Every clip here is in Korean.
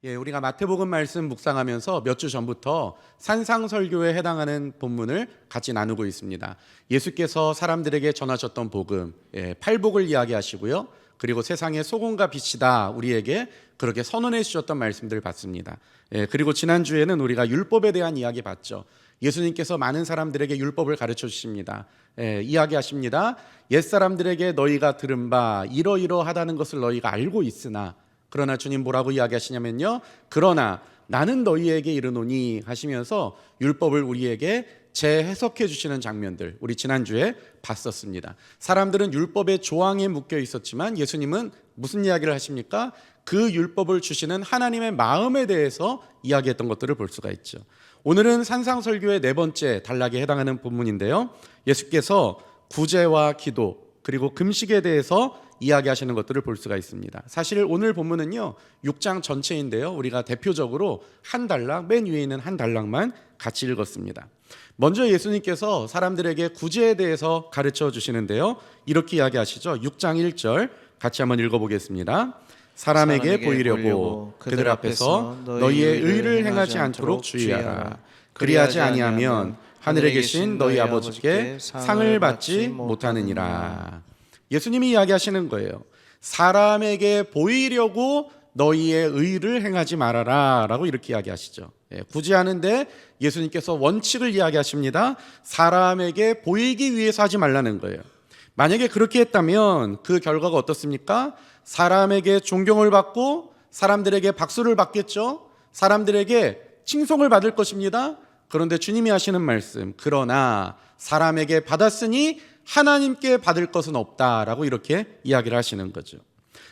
우리가 마태복음 말씀 묵상하면서 몇 주 전부터 산상설교에 해당하는 본문을 같이 나누고 있습니다. 예수께서 사람들에게 전하셨던 복음, 팔복을 이야기하시고요. 그리고 세상의 소금과 빛이다 우리에게 그렇게 선언해 주셨던 말씀들을 봤습니다. 그리고 지난주에는 우리가 율법에 대한 이야기 봤죠. 예수님께서 많은 사람들에게 율법을 가르쳐 주십니다. 이야기하십니다. 옛사람들에게 너희가 들은 바 이러이러하다는 것을 너희가 알고 있으나, 그러나 주님 뭐라고 이야기하시냐면요, 그러나 나는 너희에게 이르노니 하시면서 율법을 우리에게 재해석해 주시는 장면들 우리 지난주에 봤었습니다. 사람들은 율법의 조항에 묶여 있었지만 예수님은 무슨 이야기를 하십니까? 그 율법을 주시는 하나님의 마음에 대해서 이야기했던 것들을 볼 수가 있죠. 오늘은 산상설교의 네 번째 단락에 해당하는 본문인데요, 예수께서 구제와 기도 그리고 금식에 대해서 이야기하시는 것들을 볼 수가 있습니다. 사실 오늘 본문은요 6장 전체인데요, 우리가 대표적으로 한 단락, 맨 위에 있는 한 단락만 같이 읽었습니다. 먼저 예수님께서 사람들에게 구제에 대해서 가르쳐 주시는데요, 이렇게 이야기하시죠. 6장 1절 같이 한번 읽어보겠습니다. 사람에게 보이려고 그들 앞에서 너희의 의를 행하지 않도록 주의하라. 그리하지 아니하면 하늘에 계신 너희 아버지께 상을 받지 못하느니라. 예수님이 이야기하시는 거예요. 사람에게 보이려고 너희의 의를 행하지 말아라 라고 이렇게 이야기하시죠. 구제하는데 예수님께서 원칙을 이야기하십니다. 사람에게 보이기 위해서 하지 말라는 거예요. 만약에 그렇게 했다면 그 결과가 어떻습니까? 사람에게 존경을 받고 사람들에게 박수를 받겠죠. 사람들에게 칭송을 받을 것입니다. 그런데 주님이 하시는 말씀, 그러나 사람에게 받았으니 하나님께 받을 것은 없다라고 이렇게 이야기를 하시는 거죠.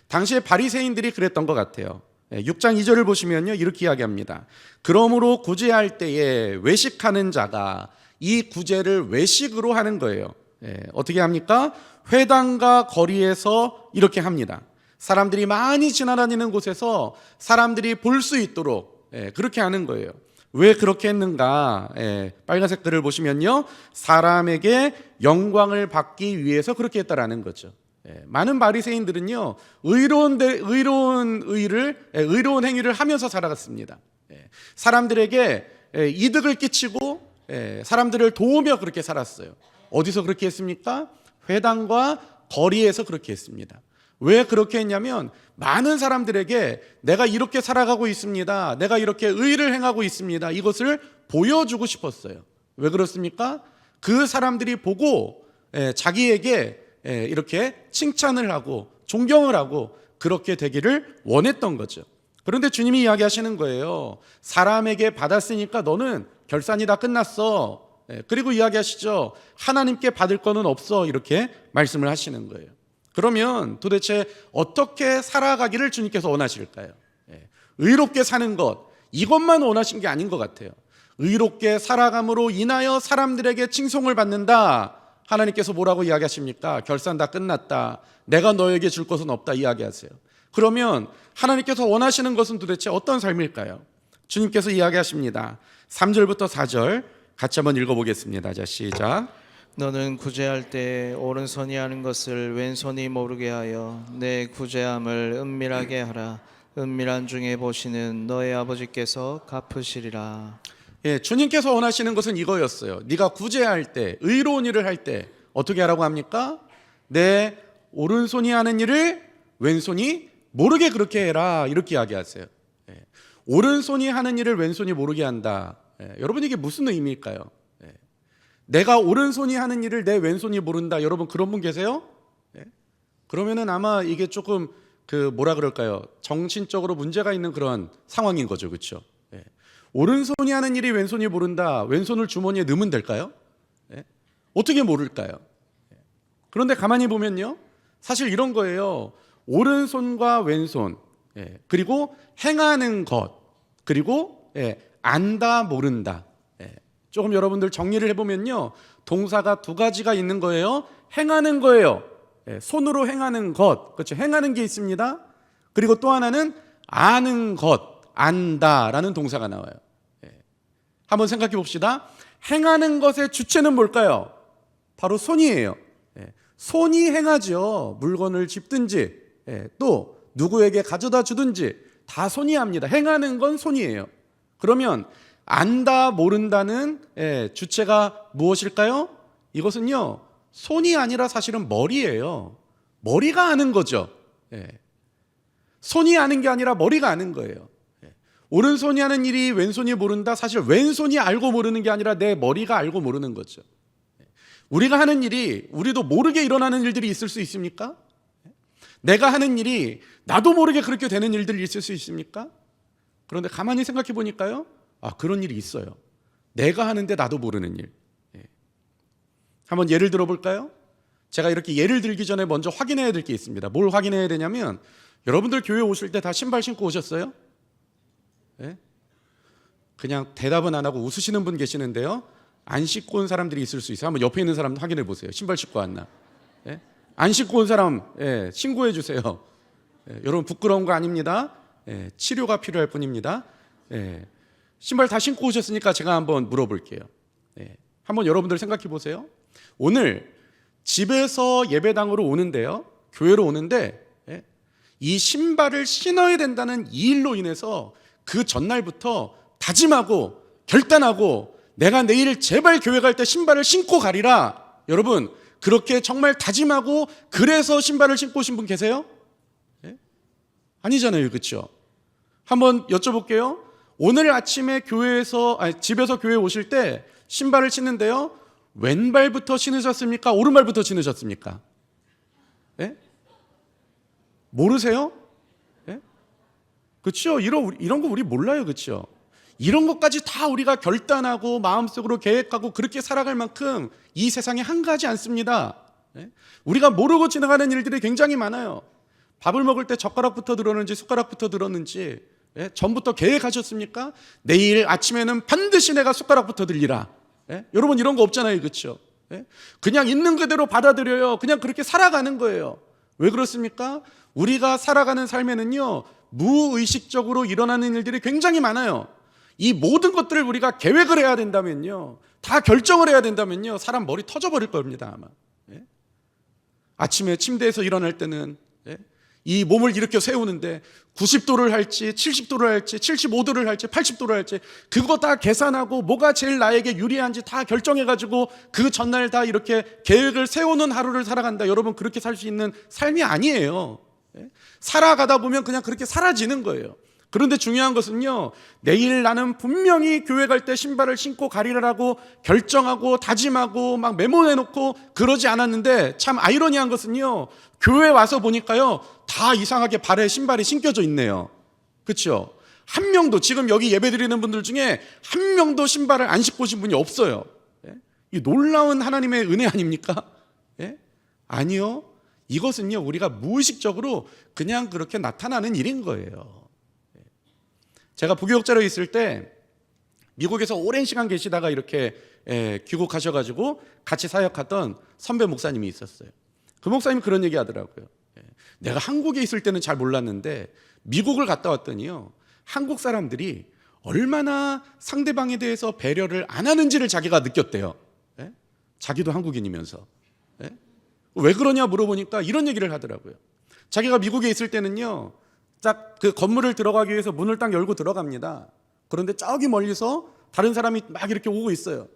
당시에 바리새인들이 그랬던 것 같아요. 6장 2절을 보시면요, 이렇게 이야기합니다. 그러므로 구제할 때에 외식하는 자가 이 구제를 외식으로 하는 거예요. 어떻게 합니까? 회당과 거리에서 이렇게 합니다. 사람들이 많이 지나다니는 곳에서 사람들이 볼 수 있도록 그렇게 하는 거예요. 왜 그렇게 했는가? 빨간색 글을 보시면요, 사람에게 영광을 받기 위해서 그렇게 했다라는 거죠. 많은 바리새인들은요 의로운 행위를 하면서 살아갔습니다. 사람들에게 이득을 끼치고 사람들을 도우며 그렇게 살았어요. 어디서 그렇게 했습니까? 회당과 거리에서 그렇게 했습니다. 왜 그렇게 했냐면 많은 사람들에게 내가 이렇게 살아가고 있습니다, 내가 이렇게 의를 행하고 있습니다, 이것을 보여주고 싶었어요. 왜 그렇습니까? 그 사람들이 보고 자기에게 이렇게 칭찬을 하고 존경을 하고 그렇게 되기를 원했던 거죠. 그런데 주님이 이야기하시는 거예요. 사람에게 받았으니까 너는 결산이 다 끝났어. 그리고 이야기하시죠. 하나님께 받을 거는 없어. 이렇게 말씀을 하시는 거예요. 그러면 도대체 어떻게 살아가기를 주님께서 원하실까요? 의롭게 사는 것, 이것만 원하신 게 아닌 것 같아요. 의롭게 살아감으로 인하여 사람들에게 칭송을 받는다. 하나님께서 뭐라고 이야기하십니까? 결산 다 끝났다. 내가 너에게 줄 것은 없다 이야기하세요. 그러면 하나님께서 원하시는 것은 도대체 어떤 삶일까요? 주님께서 이야기하십니다. 3절부터 4절 같이 한번 읽어보겠습니다. 자, 시작. 너는 구제할 때 오른손이 하는 것을 왼손이 모르게 하여 내 구제함을 은밀하게 하라. 은밀한 중에 보시는 너의 아버지께서 갚으시리라. 주님께서 원하시는 것은 이거였어요. 네가 구제할 때, 의로운 일을 할 때 어떻게 하라고 합니까? 내 오른손이 하는 일을 왼손이 모르게 그렇게 해라, 이렇게 이야기하세요. 오른손이 하는 일을 왼손이 모르게 한다. 여러분, 이게 무슨 의미일까요? 내가 오른손이 하는 일을 내 왼손이 모른다. 여러분, 그런 분 계세요? 그러면은 아마 이게 조금 뭐라 그럴까요? 정신적으로 문제가 있는 그런 상황인 거죠. 그렇죠? 오른손이 하는 일이 왼손이 모른다. 왼손을 주머니에 넣으면 될까요? 어떻게 모를까요? 그런데 가만히 보면요, 사실 이런 거예요. 오른손과 왼손, 그리고 행하는 것, 그리고 안다 모른다. 조금 여러분들 정리를 해보면요, 동사가 두 가지가 있는 거예요. 행하는 거예요. 손으로 행하는 것, 그렇죠? 행하는 게 있습니다. 그리고 또 하나는 아는 것, 안다라는 동사가 나와요. 한번 생각해 봅시다. 행하는 것의 주체는 뭘까요? 바로 손이에요. 손이 행하죠. 물건을 집든지 또 누구에게 가져다 주든지 다 손이합니다. 행하는 건 손이에요. 그러면 안다 모른다는 주체가 무엇일까요? 이것은요 손이 아니라 사실은 머리예요. 머리가 아는 거죠. 손이 아는 게 아니라 머리가 아는 거예요. 오른손이 하는 일이 왼손이 모른다. 사실 왼손이 알고 모르는 게 아니라 내 머리가 알고 모르는 거죠. 우리가 하는 일이 우리도 모르게 일어나는 일들이 있을 수 있습니까? 내가 하는 일이 나도 모르게 그렇게 되는 일들이 있을 수 있습니까? 그런데 가만히 생각해 보니까요, 그런 일이 있어요. 내가 하는데 나도 모르는 일. 한번 예를 들어 볼까요? 제가 이렇게 예를 들기 전에 먼저 확인해야 될 게 있습니다. 뭘 확인해야 되냐면, 여러분들 교회 오실 때 다 신발 신고 오셨어요? 그냥 대답은 안 하고 웃으시는 분 계시는데요, 안 신고 온 사람들이 있을 수 있어요. 한번 옆에 있는 사람 확인해 보세요. 신발 신고 왔나? 안 신고 온 사람 신고해 주세요. 여러분 부끄러운 거 아닙니다. 치료가 필요할 뿐입니다. 신발 다 신고 오셨으니까 제가 한번 물어볼게요. 한번 여러분들 생각해 보세요. 오늘 집에서 예배당으로 오는데요, 교회로 오는데 이 신발을 신어야 된다는 이 일로 인해서 그 전날부터 다짐하고 결단하고 내가 내일 제발 교회 갈 때 신발을 신고 가리라. 여러분 그렇게 정말 다짐하고 그래서 신발을 신고 오신 분 계세요? 아니잖아요, 그렇죠? 한번 여쭤볼게요. 오늘 아침에 집에서 교회 오실 때 신발을 신는데요, 왼발부터 신으셨습니까? 오른발부터 신으셨습니까? 모르세요? 그렇죠? 이런 거 우리 몰라요, 그렇죠? 이런 것까지 다 우리가 결단하고 마음속으로 계획하고 그렇게 살아갈 만큼 이 세상에 한가하지 않습니다. 우리가 모르고 지나가는 일들이 굉장히 많아요. 밥을 먹을 때 젓가락부터 들었는지 숟가락부터 들었는지 전부터 계획하셨습니까? 내일 아침에는 반드시 내가 숟가락부터 들리라. 여러분 이런 거 없잖아요, 그렇죠? 그냥 있는 그대로 받아들여요. 그냥 그렇게 살아가는 거예요. 왜 그렇습니까? 우리가 살아가는 삶에는요, 무의식적으로 일어나는 일들이 굉장히 많아요. 이 모든 것들을 우리가 계획을 해야 된다면요, 다 결정을 해야 된다면요, 사람 머리 터져버릴 겁니다, 아마. 아침에 침대에서 일어날 때는 이 몸을 일으켜 세우는데 90도를 할지 70도를 할지 75도를 할지 80도를 할지 그거 다 계산하고 뭐가 제일 나에게 유리한지 다 결정해가지고 그 전날 다 이렇게 계획을 세우는 하루를 살아간다. 여러분 그렇게 살 수 있는 삶이 아니에요. 살아가다 보면 그냥 그렇게 사라지는 거예요. 그런데 중요한 것은요, 내일 나는 분명히 교회 갈 때 신발을 신고 가리라고 결정하고 다짐하고 막 메모해놓고 그러지 않았는데, 참 아이러니한 것은요, 교회 와서 보니까요 다 이상하게 발에 신발이 신겨져 있네요. 그렇죠? 한 명도, 지금 여기 예배드리는 분들 중에 한 명도 신발을 안 신고 오신 분이 없어요. 이 놀라운 하나님의 은혜 아닙니까? 아니요, 이것은요 우리가 무의식적으로 그냥 그렇게 나타나는 일인 거예요. 제가 부교육자로 있을 때 미국에서 오랜 시간 계시다가 이렇게 귀국하셔가지고 같이 사역하던 선배 목사님이 있었어요. 그 목사님이 그런 얘기 하더라고요. 내가 한국에 있을 때는 잘 몰랐는데 미국을 갔다 왔더니요, 한국 사람들이 얼마나 상대방에 대해서 배려를 안 하는지를 자기가 느꼈대요. 자기도 한국인이면서. 왜 그러냐 물어보니까 이런 얘기를 하더라고요. 자기가 미국에 있을 때는요, 딱 그 건물을 들어가기 위해서 문을 딱 열고 들어갑니다. 그런데 저기 멀리서 다른 사람이 막 이렇게 오고 있어요.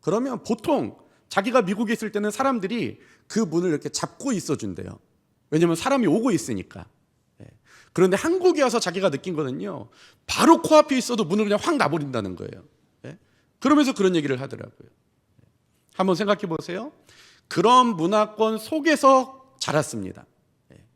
그러면 보통 자기가 미국에 있을 때는 사람들이 그 문을 이렇게 잡고 있어 준대요. 왜냐하면 사람이 오고 있으니까. 그런데 한국에 와서 자기가 느낀 거는요, 바로 코앞에 있어도 문을 그냥 확 놔버린다는 거예요. 그러면서 그런 얘기를 하더라고요. 한번 생각해 보세요. 그런 문화권 속에서 자랐습니다.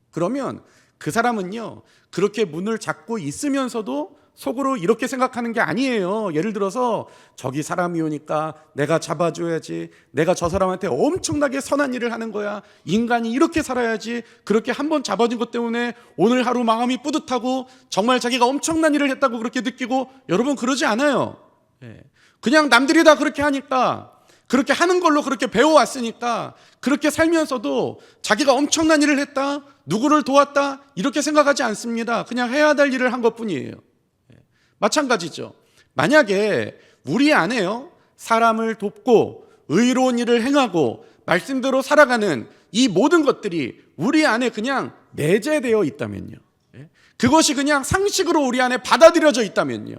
그러면 그 사람은요, 그렇게 문을 잡고 있으면서도 속으로 이렇게 생각하는 게 아니에요. 예를 들어서 저기 사람이 오니까 내가 잡아줘야지, 내가 저 사람한테 엄청나게 선한 일을 하는 거야, 인간이 이렇게 살아야지, 그렇게 한번 잡아준 것 때문에 오늘 하루 마음이 뿌듯하고 정말 자기가 엄청난 일을 했다고 그렇게 느끼고, 여러분 그러지 않아요. 그냥 남들이 다 그렇게 하니까, 그렇게 하는 걸로 그렇게 배워왔으니까 그렇게 살면서도 자기가 엄청난 일을 했다, 누구를 도왔다, 이렇게 생각하지 않습니다. 그냥 해야 될 일을 한 것뿐이에요. 마찬가지죠. 만약에 우리 안에요, 사람을 돕고 의로운 일을 행하고 말씀대로 살아가는 이 모든 것들이 우리 안에 그냥 내재되어 있다면요, 그것이 그냥 상식으로 우리 안에 받아들여져 있다면요,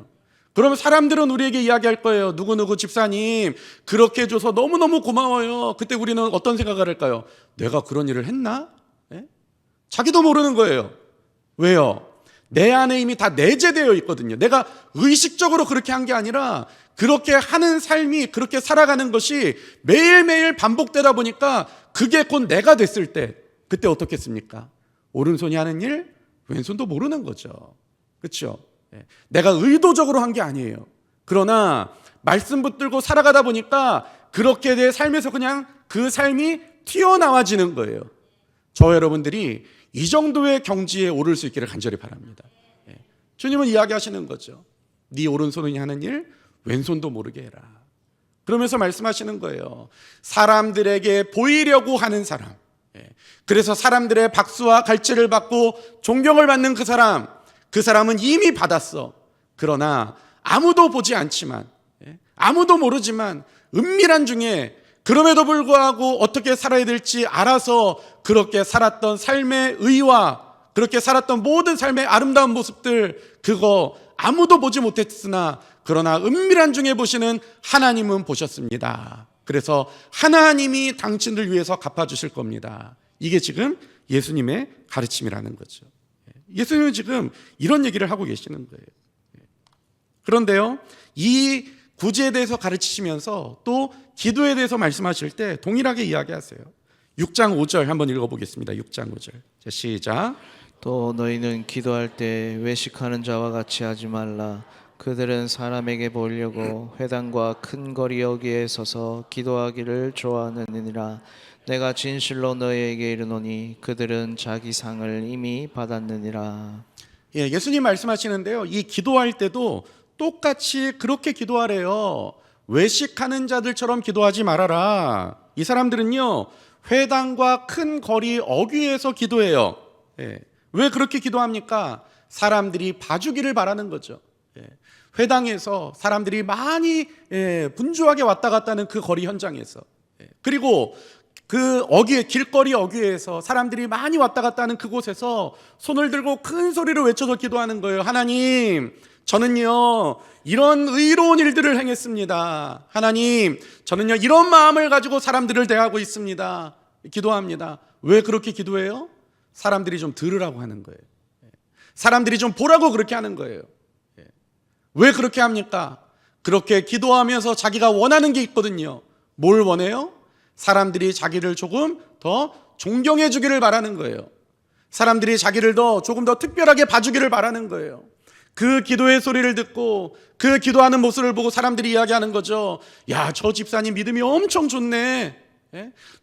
그러면 사람들은 우리에게 이야기할 거예요. 누구누구 집사님 그렇게 해줘서 너무너무 고마워요. 그때 우리는 어떤 생각을 할까요? 내가 그런 일을 했나? 예? 자기도 모르는 거예요. 왜요? 내 안에 이미 다 내재되어 있거든요. 내가 의식적으로 그렇게 한 게 아니라 그렇게 하는 삶이, 그렇게 살아가는 것이 매일매일 반복되다 보니까 그게 곧 내가 됐을 때, 그때 어떻겠습니까? 오른손이 하는 일, 왼손도 모르는 거죠. 그렇죠? 내가 의도적으로 한 게 아니에요. 그러나 말씀 붙들고 살아가다 보니까 그렇게 내 삶에서 그냥 그 삶이 튀어나와지는 거예요. 저 여러분들이 이 정도의 경지에 오를 수 있기를 간절히 바랍니다. 주님은 이야기하시는 거죠. 네 오른손이 하는 일, 왼손도 모르게 해라. 그러면서 말씀하시는 거예요. 사람들에게 보이려고 하는 사람, 그래서 사람들의 박수와 갈채를 받고 존경을 받는 그 사람, 그 사람은 이미 받았어. 그러나 아무도 보지 않지만, 아무도 모르지만 은밀한 중에 그럼에도 불구하고 어떻게 살아야 될지 알아서 그렇게 살았던 삶의 의와 그렇게 살았던 모든 삶의 아름다운 모습들, 그거 아무도 보지 못했으나 그러나 은밀한 중에 보시는 하나님은 보셨습니다. 그래서 하나님이 당신들 위해서 갚아주실 겁니다. 이게 지금 예수님의 가르침이라는 거죠. 예수님은 지금 이런 얘기를 하고 계시는 거예요. 그런데요, 이 구제에 대해서 가르치시면서 또 기도에 대해서 말씀하실 때 동일하게 이야기하세요. 6장 5절 한번 읽어보겠습니다. 6장 5절. 자, 시작. 또 너희는 기도할 때 외식하는 자와 같이 하지 말라. 그들은 사람에게 보이려고 회당과 큰 거리 여기에 서서 기도하기를 좋아하느니라. 내가 진실로 너희에게 이르노니 그들은 자기 상을 이미 받았느니라. 예수님 말씀하시는데요, 이 기도할 때도 똑같이 그렇게 기도하래요. 외식하는 자들처럼 기도하지 말아라. 이 사람들은요, 회당과 큰 거리 어귀에서 기도해요. 왜 그렇게 기도합니까? 사람들이 봐주기를 바라는 거죠. 회당에서 사람들이 많이 분주하게 왔다 갔다 하는 그 거리 현장에서, 그리고 그 어귀에, 길거리 어귀에서 사람들이 많이 왔다 갔다 하는 그곳에서 손을 들고 큰 소리로 외쳐서 기도하는 거예요. 하나님, 저는요 이런 의로운 일들을 행했습니다. 하나님, 저는요 이런 마음을 가지고 사람들을 대하고 있습니다. 기도합니다. 왜 그렇게 기도해요? 사람들이 좀 들으라고 하는 거예요. 사람들이 좀 보라고 그렇게 하는 거예요. 왜 그렇게 합니까? 그렇게 기도하면서 자기가 원하는 게 있거든요. 뭘 원해요? 사람들이 자기를 조금 더 존경해 주기를 바라는 거예요. 사람들이 자기를 조금 더 특별하게 봐주기를 바라는 거예요. 그 기도의 소리를 듣고 그 기도하는 모습을 보고 사람들이 이야기하는 거죠. 야, 저 집사님 믿음이 엄청 좋네.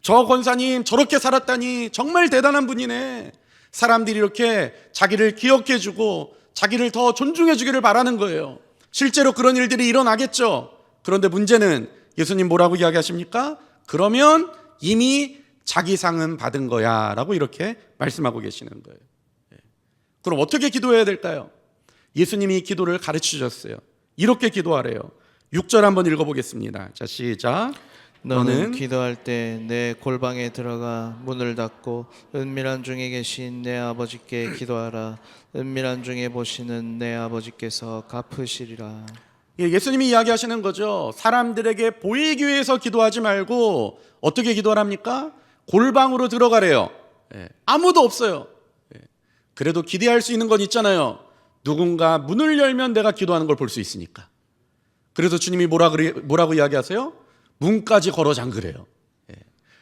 저 권사님 저렇게 살았다니 정말 대단한 분이네. 사람들이 이렇게 자기를 기억해 주고 자기를 더 존중해 주기를 바라는 거예요. 실제로 그런 일들이 일어나겠죠. 그런데 문제는 예수님 뭐라고 이야기하십니까? 그러면 이미 자기 상은 받은 거야 라고 이렇게 말씀하고 계시는 거예요. 그럼 어떻게 기도해야 될까요? 예수님이 기도를 가르쳐 주셨어요. 이렇게 기도하래요. 6절 한번 읽어보겠습니다. 자, 시작. 너는 기도할 때 내 골방에 들어가 문을 닫고 은밀한 중에 계신 내 아버지께 기도하라. 은밀한 중에 보시는 내 아버지께서 갚으시리라. 예수님이 이야기하시는 거죠. 사람들에게 보이기 위해서 기도하지 말고 어떻게 기도하랍니까? 골방으로 들어가래요. 아무도 없어요. 그래도 기대할 수 있는 건 있잖아요. 누군가 문을 열면 내가 기도하는 걸 볼 수 있으니까. 그래서 주님이 뭐라고 이야기하세요? 문까지 걸어 잠그래요.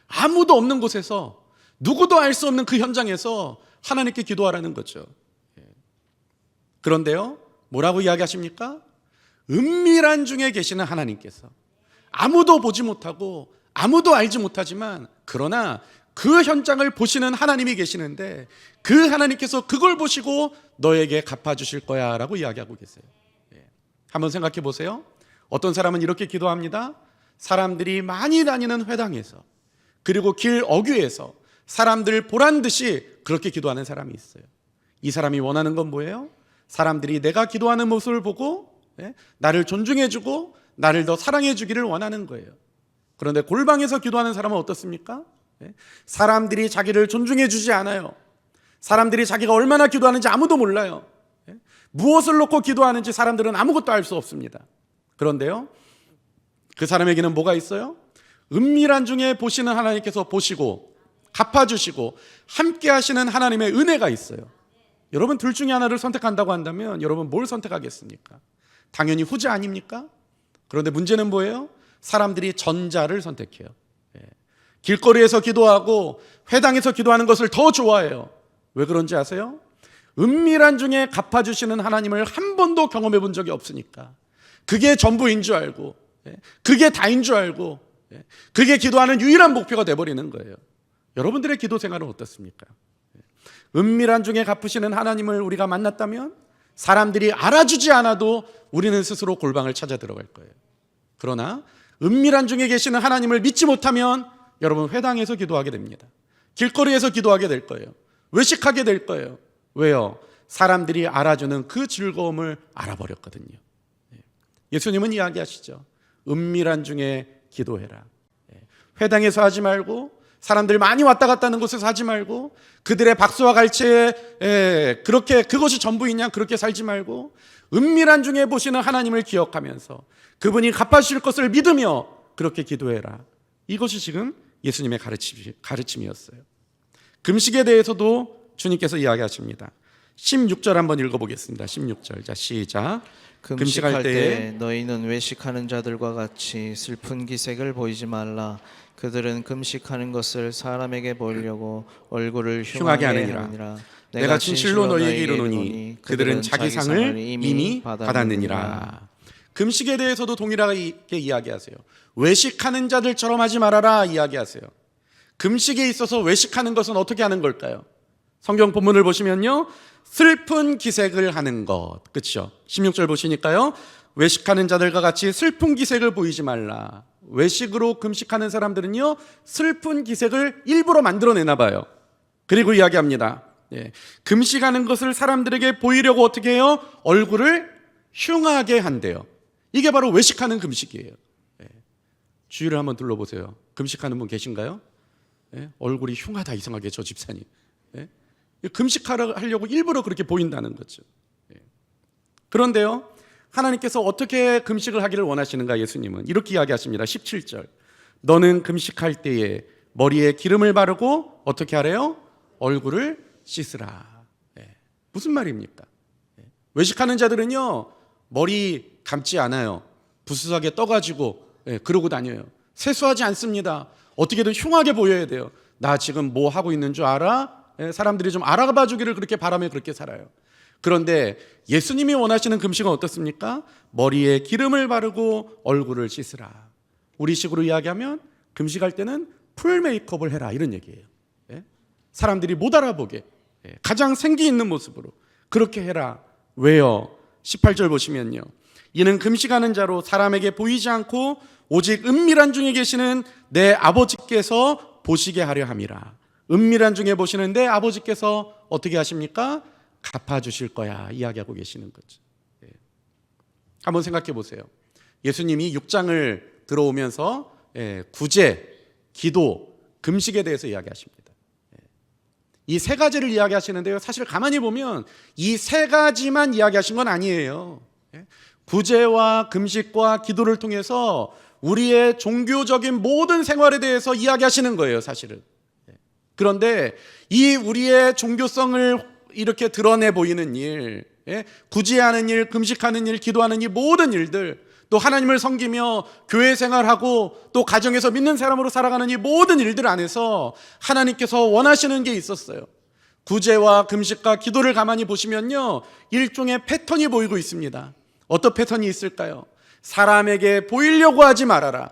아무도 없는 곳에서, 누구도 알 수 없는 그 현장에서 하나님께 기도하라는 거죠. 그런데요, 뭐라고 이야기하십니까? 은밀한 중에 계시는 하나님께서, 아무도 보지 못하고 아무도 알지 못하지만 그러나 그 현장을 보시는 하나님이 계시는데 그 하나님께서 그걸 보시고 너에게 갚아주실 거야 라고 이야기하고 계세요. 한번 생각해 보세요. 어떤 사람은 이렇게 기도합니다. 사람들이 많이 다니는 회당에서, 그리고 길 어귀에서 사람들 보란 듯이 그렇게 기도하는 사람이 있어요. 이 사람이 원하는 건 뭐예요? 사람들이 내가 기도하는 모습을 보고 나를 존중해주고 나를 더 사랑해주기를 원하는 거예요. 그런데 골방에서 기도하는 사람은 어떻습니까? 사람들이 자기를 존중해주지 않아요. 사람들이 자기가 얼마나 기도하는지 아무도 몰라요. 무엇을 놓고 기도하는지 사람들은 아무것도 알 수 없습니다. 그런데요, 그 사람에게는 뭐가 있어요? 은밀한 중에 보시는 하나님께서 보시고 갚아주시고 함께 하시는 하나님의 은혜가 있어요. 여러분 둘 중에 하나를 선택한다고 한다면 여러분 뭘 선택하겠습니까? 당연히 후자 아닙니까? 그런데 문제는 뭐예요? 사람들이 전자를 선택해요. 길거리에서 기도하고 회당에서 기도하는 것을 더 좋아해요. 왜 그런지 아세요? 은밀한 중에 갚아주시는 하나님을 한 번도 경험해 본 적이 없으니까. 그게 전부인 줄 알고, 그게 다인 줄 알고, 그게 기도하는 유일한 목표가 돼버리는 거예요. 여러분들의 기도 생활은 어떻습니까? 은밀한 중에 갚으시는 하나님을 우리가 만났다면 사람들이 알아주지 않아도 우리는 스스로 골방을 찾아 들어갈 거예요. 그러나 은밀한 중에 계시는 하나님을 믿지 못하면 여러분 회당에서 기도하게 됩니다. 길거리에서 기도하게 될 거예요. 외식하게 될 거예요. 왜요? 사람들이 알아주는 그 즐거움을 알아버렸거든요. 예수님은 이야기하시죠. 은밀한 중에 기도해라. 회당에서 하지 말고 사람들 많이 왔다 갔다 하는 곳에서 하지 말고 그들의 박수와 갈채에 그렇게 그것이 전부이냐 그렇게 살지 말고 은밀한 중에 보시는 하나님을 기억하면서 그분이 갚아주실 것을 믿으며 그렇게 기도해라. 이것이 지금 예수님의 가르침이었어요. 금식에 대해서도 주님께서 이야기하십니다. 16절 한번 읽어보겠습니다. 16절. 자, 시작. 금식할 때 너희는 외식하는 자들과 같이 슬픈 기색을 보이지 말라. 그들은 금식하는 것을 사람에게 보이려고 얼굴을 흉하게 하느니라. 내가 진실로 너희에게 이르노니 그들은 자기 상을 이미 받았느니라. 금식에 대해서도 동일하게 이야기하세요. 외식하는 자들처럼 하지 말아라 이야기하세요. 금식에 있어서 외식하는 것은 어떻게 하는 걸까요? 성경 본문을 보시면요, 슬픈 기색을 하는 것, 그렇죠? 16절 보시니까요, 외식하는 자들과 같이 슬픈 기색을 보이지 말라. 외식으로 금식하는 사람들은요, 슬픈 기색을 일부러 만들어내나 봐요. 그리고 이야기합니다. 금식하는 것을 사람들에게 보이려고 어떻게 해요? 얼굴을 흉하게 한대요. 이게 바로 외식하는 금식이에요. 주위를 한번 둘러보세요. 금식하는 분 계신가요? 얼굴이 흉하다, 이상하게 저 집사님. 금식하려고 일부러 그렇게 보인다는 거죠. 그런데요, 하나님께서 어떻게 금식을 하기를 원하시는가? 예수님은 이렇게 이야기하십니다. 17절. 너는 금식할 때에 머리에 기름을 바르고 어떻게 하래요? 얼굴을 씻으라. 무슨 말입니까? 외식하는 자들은요, 머리 감지 않아요. 부스하게 떠가지고 그러고 다녀요. 세수하지 않습니다. 어떻게든 흉하게 보여야 돼요. 나 지금 뭐 하고 있는 줄 알아? 사람들이 좀 알아봐 주기를 그렇게 바라며 그렇게 살아요. 그런데 예수님이 원하시는 금식은 어떻습니까? 머리에 기름을 바르고 얼굴을 씻으라. 우리식으로 이야기하면 금식할 때는 풀 메이크업을 해라, 이런 얘기예요. 사람들이 못 알아보게 가장 생기 있는 모습으로 그렇게 해라. 왜요? 18절 보시면요, 이는 금식하는 자로 사람에게 보이지 않고 오직 은밀한 중에 계시는 내 아버지께서 보시게 하려 함이라. 은밀한 중에 보시는 내 아버지께서 어떻게 하십니까? 갚아주실 거야 이야기하고 계시는 거죠. 한번 생각해 보세요. 예수님이 6장을 들어오면서 구제, 기도, 금식에 대해서 이야기하십니다. 이 세 가지를 이야기하시는데요, 사실 가만히 보면 이 세 가지만 이야기하신 건 아니에요. 구제와 금식과 기도를 통해서 우리의 종교적인 모든 생활에 대해서 이야기하시는 거예요, 사실은. 그런데 이 우리의 종교성을 이렇게 드러내 보이는 일, 구제하는 일, 금식하는 일, 기도하는 이 모든 일들, 또 하나님을 섬기며 교회 생활하고 또 가정에서 믿는 사람으로 살아가는 이 모든 일들 안에서 하나님께서 원하시는 게 있었어요. 구제와 금식과 기도를 가만히 보시면요, 일종의 패턴이 보이고 있습니다. 어떤 패턴이 있을까요? 사람에게 보이려고 하지 말아라.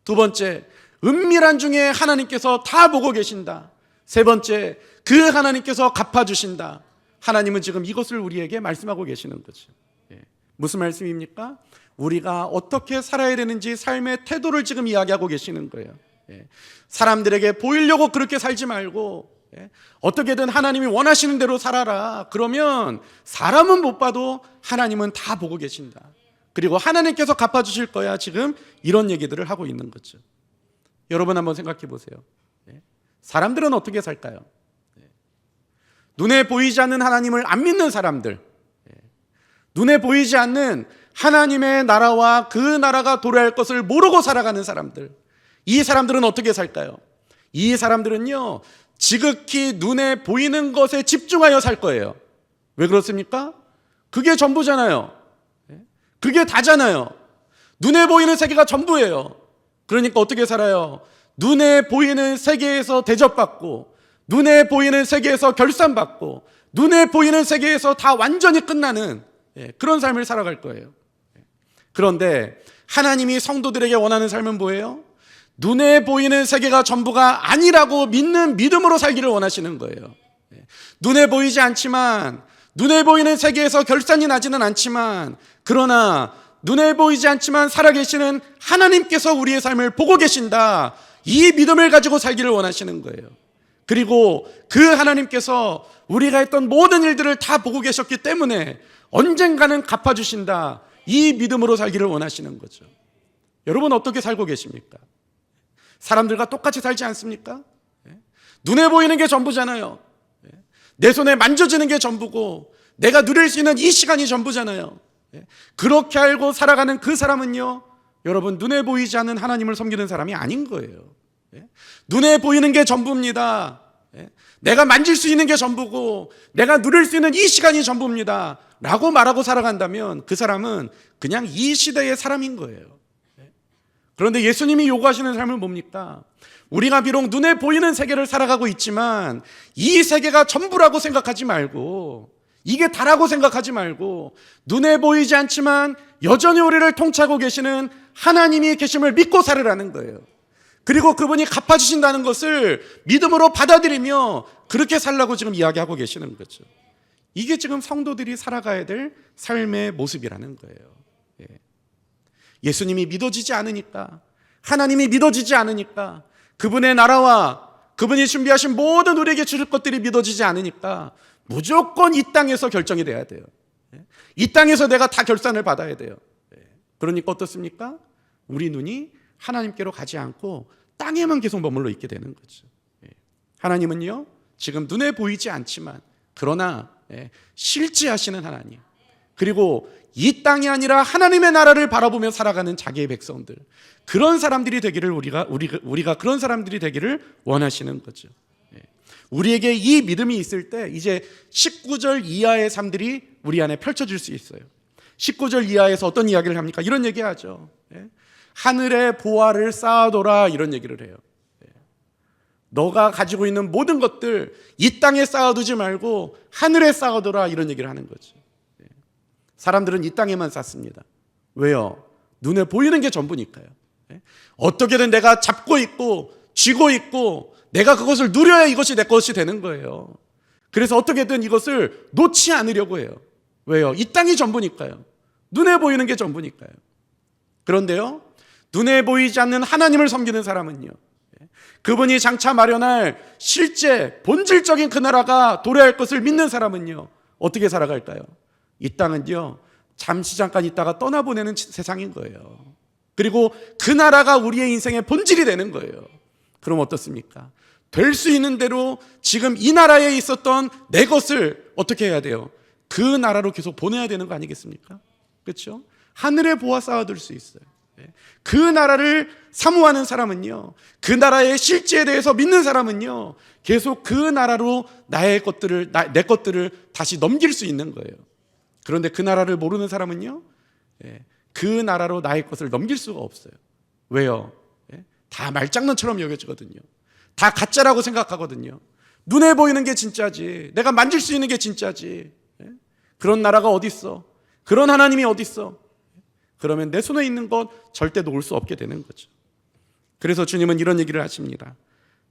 두 번째, 은밀한 중에 하나님께서 다 보고 계신다. 세 번째, 그 하나님께서 갚아주신다. 하나님은 지금 이것을 우리에게 말씀하고 계시는 거죠. 무슨 말씀입니까? 우리가 어떻게 살아야 되는지 삶의 태도를 지금 이야기하고 계시는 거예요. 사람들에게 보이려고 그렇게 살지 말고 어떻게든 하나님이 원하시는 대로 살아라. 그러면 사람은 못 봐도 하나님은 다 보고 계신다. 그리고 하나님께서 갚아주실 거야. 지금 이런 얘기들을 하고 있는 거죠. 여러분 한번 생각해 보세요. 사람들은 어떻게 살까요? 눈에 보이지 않는 하나님을 안 믿는 사람들, 눈에 보이지 않는 하나님의 나라와 그 나라가 도래할 것을 모르고 살아가는 사람들, 이 사람들은 어떻게 살까요? 이 사람들은요, 지극히 눈에 보이는 것에 집중하여 살 거예요. 왜 그렇습니까? 그게 전부잖아요. 그게 다잖아요. 눈에 보이는 세계가 전부예요. 그러니까 어떻게 살아요? 눈에 보이는 세계에서 대접받고, 눈에 보이는 세계에서 결산받고, 눈에 보이는 세계에서 다 완전히 끝나는 그런 삶을 살아갈 거예요. 그런데 하나님이 성도들에게 원하는 삶은 뭐예요? 눈에 보이는 세계가 전부가 아니라고 믿는 믿음으로 살기를 원하시는 거예요. 눈에 보이지 않지만, 눈에 보이는 세계에서 결산이 나지는 않지만, 그러나 눈에 보이지 않지만 살아계시는 하나님께서 우리의 삶을 보고 계신다, 이 믿음을 가지고 살기를 원하시는 거예요. 그리고 그 하나님께서 우리가 했던 모든 일들을 다 보고 계셨기 때문에 언젠가는 갚아주신다, 이 믿음으로 살기를 원하시는 거죠. 여러분 어떻게 살고 계십니까? 사람들과 똑같이 살지 않습니까? 눈에 보이는 게 전부잖아요. 내 손에 만져지는 게 전부고 내가 누릴 수 있는 이 시간이 전부잖아요. 그렇게 알고 살아가는 그 사람은요, 여러분 눈에 보이지 않는 하나님을 섬기는 사람이 아닌 거예요. 눈에 보이는 게 전부입니다. 내가 만질 수 있는 게 전부고 내가 누릴 수 있는 이 시간이 전부입니다 라고 말하고 살아간다면 그 사람은 그냥 이 시대의 사람인 거예요. 그런데 예수님이 요구하시는 삶은 뭡니까? 우리가 비록 눈에 보이는 세계를 살아가고 있지만 이 세계가 전부라고 생각하지 말고, 이게 다라고 생각하지 말고, 눈에 보이지 않지만 여전히 우리를 통치하고 계시는 하나님이 계심을 믿고 살으라는 거예요. 그리고 그분이 갚아주신다는 것을 믿음으로 받아들이며 그렇게 살라고 지금 이야기하고 계시는 거죠. 이게 지금 성도들이 살아가야 될 삶의 모습이라는 거예요. 예수님이 믿어지지 않으니까, 하나님이 믿어지지 않으니까, 그분의 나라와 그분이 준비하신 모든 우리에게 주실 것들이 믿어지지 않으니까 무조건 이 땅에서 결정이 돼야 돼요. 이 땅에서 내가 다 결산을 받아야 돼요. 그러니까 어떻습니까? 우리 눈이 하나님께로 가지 않고 땅에만 계속 머물러 있게 되는 거죠. 하나님은요, 지금 눈에 보이지 않지만 그러나 실제하시는 하나님, 그리고 이 땅이 아니라 하나님의 나라를 바라보며 살아가는 자기의 백성들, 그런 사람들이 되기를 우리가 그런 사람들이 되기를 원하시는 거죠. 우리에게 이 믿음이 있을 때 이제 19절 이하의 삶들이 우리 안에 펼쳐질 수 있어요. 19절 이하에서 어떤 이야기를 합니까? 이런 얘기하죠. 하늘의 보화를 쌓아둬라, 이런 얘기를 해요. 너가 가지고 있는 모든 것들 이 땅에 쌓아두지 말고 하늘에 쌓아둬라, 이런 얘기를 하는 거죠. 사람들은 이 땅에만 쌓습니다. 왜요? 눈에 보이는 게 전부니까요. 어떻게든 내가 잡고 있고 쥐고 있고 내가 그것을 누려야 이것이 내 것이 되는 거예요. 그래서 어떻게든 이것을 놓지 않으려고 해요. 왜요? 이 땅이 전부니까요. 눈에 보이는 게 전부니까요. 그런데요, 눈에 보이지 않는 하나님을 섬기는 사람은요, 그분이 장차 마련할 실제 본질적인 그 나라가 도래할 것을 믿는 사람은요, 어떻게 살아갈까요? 이 땅은요, 잠시 잠깐 있다가 떠나보내는 세상인 거예요. 그리고 그 나라가 우리의 인생의 본질이 되는 거예요. 그럼 어떻습니까? 될 수 있는 대로 지금 이 나라에 있었던 내 것을 어떻게 해야 돼요? 그 나라로 계속 보내야 되는 거 아니겠습니까? 그렇죠? 하늘에 보아 쌓아둘 수 있어요. 그 나라를 사모하는 사람은요, 그 나라의 실제에 대해서 믿는 사람은요, 계속 그 나라로 내 것들을 다시 넘길 수 있는 거예요. 그런데 그 나라를 모르는 사람은요, 그 나라로 나의 것을 넘길 수가 없어요. 왜요? 다 말장난처럼 여겨지거든요. 다 가짜라고 생각하거든요. 눈에 보이는 게 진짜지, 내가 만질 수 있는 게 진짜지. 그런 나라가 어디 있어? 그런 하나님이 어디 있어? 그러면 내 손에 있는 것 절대 놓을 수 없게 되는 거죠. 그래서 주님은 이런 얘기를 하십니다.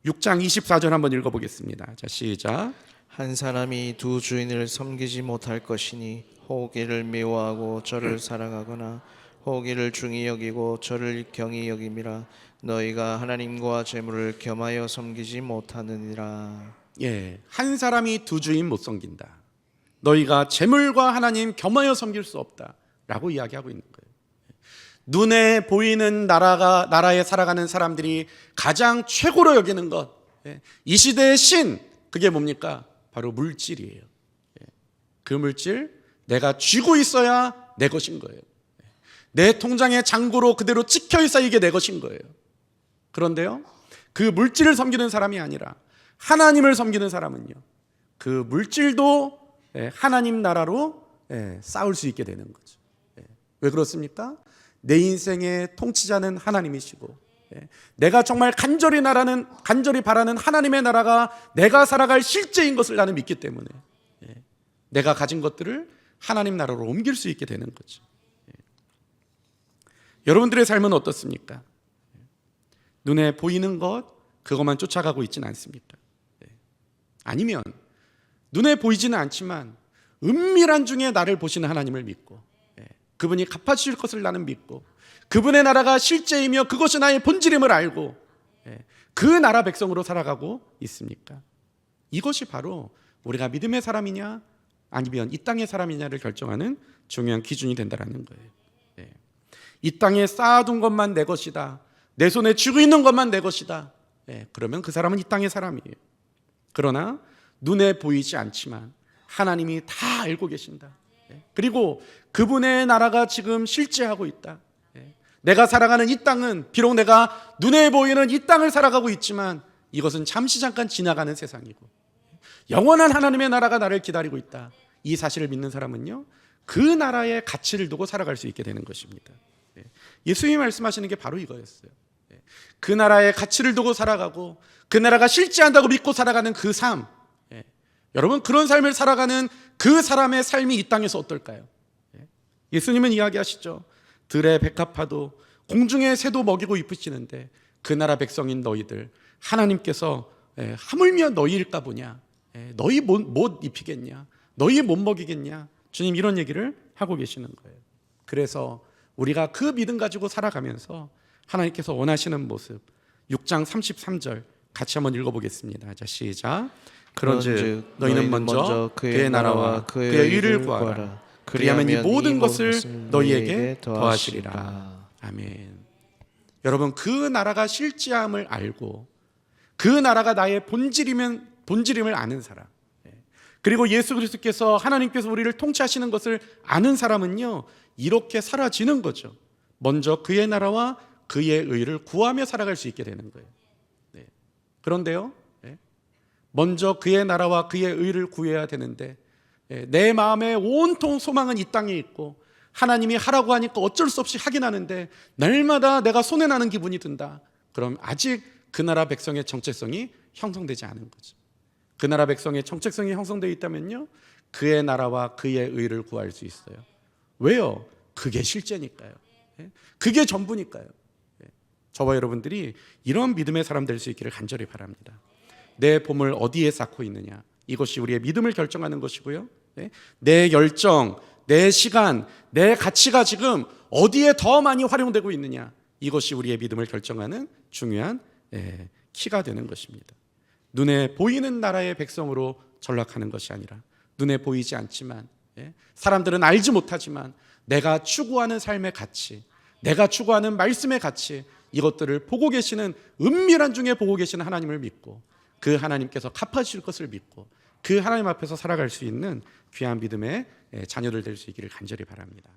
6장 24절 한번 읽어보겠습니다. 자, 시작. 한 사람이 두 주인을 섬기지 못할 것이니 혹 이를 미워하고 저를 사랑하거나 혹 이를 중히 여기고 저를 경히 여김이라. 너희가 하나님과 재물을 겸하여 섬기지 못하느니라. 한 사람이 두 주인 못 섬긴다. 너희가 재물과 하나님 겸하여 섬길 수 없다 라고 이야기하고 있는 거예요. 눈에 보이는 나라에 살아가는 사람들이 가장 최고로 여기는 것, 이 시대의 신, 그게 뭡니까? 바로 물질이에요. 그 물질 내가 쥐고 있어야 내 것인 거예요. 내 통장에 잔고로 그대로 찍혀 있어야 이게 내 것인 거예요. 그런데요, 그 물질을 섬기는 사람이 아니라 하나님을 섬기는 사람은요, 그 물질도 하나님 나라로 쌓을 수 있게 되는 거죠. 왜 그렇습니까? 내 인생의 통치자는 하나님이시고, 내가 정말 간절히 바라는 하나님의 나라가 내가 살아갈 실제인 것을 나는 믿기 때문에 내가 가진 것들을 하나님 나라로 옮길 수 있게 되는 거죠. 여러분들의 삶은 어떻습니까? 눈에 보이는 것, 그것만 쫓아가고 있지는 않습니까? 아니면 눈에 보이지는 않지만 은밀한 중에 나를 보시는 하나님을 믿고, 그분이 갚아주실 것을 나는 믿고, 그분의 나라가 실제이며 그것이 나의 본질임을 알고 그 나라 백성으로 살아가고 있습니까? 이것이 바로 우리가 믿음의 사람이냐 아니면 이 땅의 사람이냐를 결정하는 중요한 기준이 된다는 거예요. 이 땅에 쌓아둔 것만 내 것이다, 내 손에 쥐고 있는 것만 내 것이다, 그러면 그 사람은 이 땅의 사람이에요. 그러나 눈에 보이지 않지만 하나님이 다 알고 계신다, 그리고 그분의 나라가 지금 실제하고 있다, 내가 살아가는 이 땅은 비록 내가 눈에 보이는 이 땅을 살아가고 있지만 이것은 잠시 잠깐 지나가는 세상이고 영원한 하나님의 나라가 나를 기다리고 있다, 이 사실을 믿는 사람은요, 그 나라의 가치를 두고 살아갈 수 있게 되는 것입니다. 예수님이 말씀하시는 게 바로 이거였어요. 그 나라의 가치를 두고 살아가고 그 나라가 실제한다고 믿고 살아가는 그 삶, 여러분, 그런 삶을 살아가는 그 사람의 삶이 이 땅에서 어떨까요? 예수님은 이야기하시죠. 들의 백합화도 공중의 새도 먹이고 입히시는데 그 나라 백성인 너희들 하나님께서 하물며 너희일까 보냐, 너희 못 입히겠냐, 너희 못 먹이겠냐, 주님 이런 얘기를 하고 계시는 거예요. 그래서 우리가 그 믿음 가지고 살아가면서 하나님께서 원하시는 모습, 6장 33절 같이 한번 읽어보겠습니다. 자, 시작. 그런즉 너희는 먼저 그의 나라와 그의 의를 구하라. 그리하면 이 모든 것을 너희에게 더하시리라. 아멘. 여러분, 그 나라가 실제함을 알고 그 나라가 나의 본질임을 아는 사람, 그리고 예수 그리스도께서 하나님께서 우리를 통치하시는 것을 아는 사람은요, 이렇게 사라지는 거죠. 먼저 그의 나라와 그의 의를 구하며 살아갈 수 있게 되는 거예요. 그런데요, 먼저 그의 나라와 그의 의를 구해야 되는데 내 마음의 온통 소망은 이 땅에 있고 하나님이 하라고 하니까 어쩔 수 없이 하긴 하는데 날마다 내가 손해나는 기분이 든다. 그럼 아직 그 나라 백성의 정체성이 형성되지 않은 거죠. 그 나라 백성의 정체성이 형성되어 있다면요, 그의 나라와 그의 의를 구할 수 있어요. 왜요? 그게 실제니까요. 그게 전부니까요. 저와 여러분들이 이런 믿음의 사람 될 수 있기를 간절히 바랍니다. 내 봄을 어디에 쌓고 있느냐, 이것이 우리의 믿음을 결정하는 것이고요, 내 열정, 내 시간, 내 가치가 지금 어디에 더 많이 활용되고 있느냐, 이것이 우리의 믿음을 결정하는 중요한 키가 되는 것입니다. 눈에 보이는 나라의 백성으로 전락하는 것이 아니라 눈에 보이지 않지만 사람들은 알지 못하지만 내가 추구하는 삶의 가치, 내가 추구하는 말씀의 가치, 이것들을 보고 계시는, 은밀한 중에 보고 계시는 하나님을 믿고 그 하나님께서 갚아주실 것을 믿고 그 하나님 앞에서 살아갈 수 있는 귀한 믿음의 자녀들 될 수 있기를 간절히 바랍니다.